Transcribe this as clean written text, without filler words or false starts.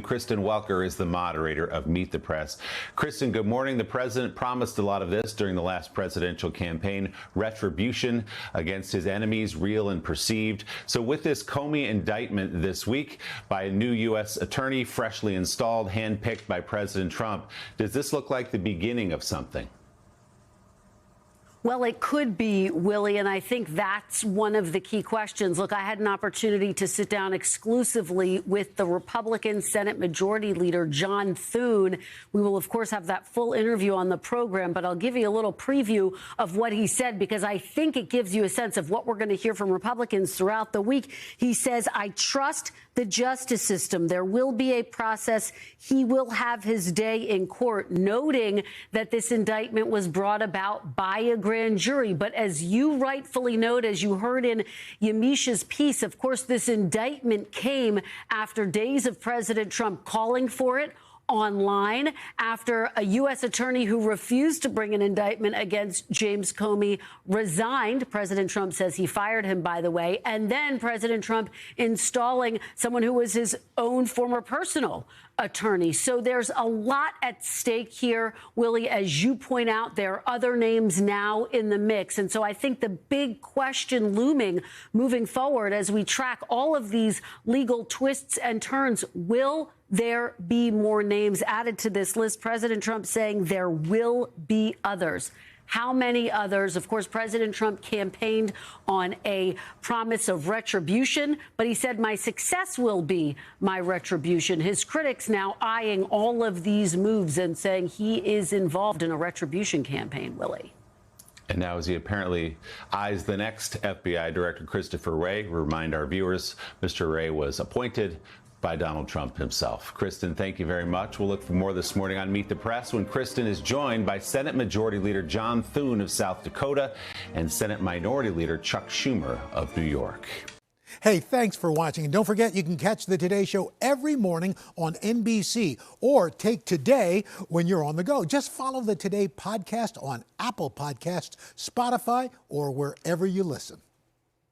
Kristen Welker is the moderator of Meet the Press. Kristen, good morning. The president promised a lot of this during the last presidential campaign, retribution against his enemies, real and perceived. So with this Comey indictment this week by a new U.S. attorney, freshly installed, handpicked by President Trump, does this look like the beginning of something? Well, it could be, Willie, and I think that's one of the key questions. Look, I had an opportunity to sit down exclusively with the Republican Senate Majority Leader, John Thune. We will, of course, have that full interview on the program, but I'll give you a little preview of what he said, because I think it gives you a sense of what we're going to hear from Republicans throughout the week. He says, I trust the justice system. There will be a process. He will have his day in court, noting that this indictment was brought about by a grand jury. But as you rightfully note, as you heard in Yamisha's piece, of course, this indictment came after days of President Trump calling for it online, after a U.S. attorney who refused to bring an indictment against James Comey resigned. President Trump says he fired him, by the way. And then President Trump installing someone who was his own former personal attorney. So there's a lot at stake here, Willie. As you point out, there are other names now in the mix. And so I think the big question looming moving forward as we track all of these legal twists and turns, will there be more names added to this list? President Trump saying there will be others. How many others? Of course, President Trump campaigned on a promise of retribution, but he said, my success will be my retribution. His critics now eyeing all of these moves and saying he is involved in a retribution campaign, Willie. And now, as he apparently eyes the next FBI Director, Christopher Wray, remind our viewers, Mr. Wray was appointed by Donald Trump himself. Kristen, thank you very much. We'll look for more this morning on Meet the Press when Kristen is joined by Senate Majority Leader John Thune of South Dakota and Senate Minority Leader Chuck Schumer of New York. Hey, thanks for watching. And don't forget, you can catch the Today Show every morning on NBC or take Today when you're on the go. Just follow the Today podcast on Apple Podcasts, Spotify, or wherever you listen.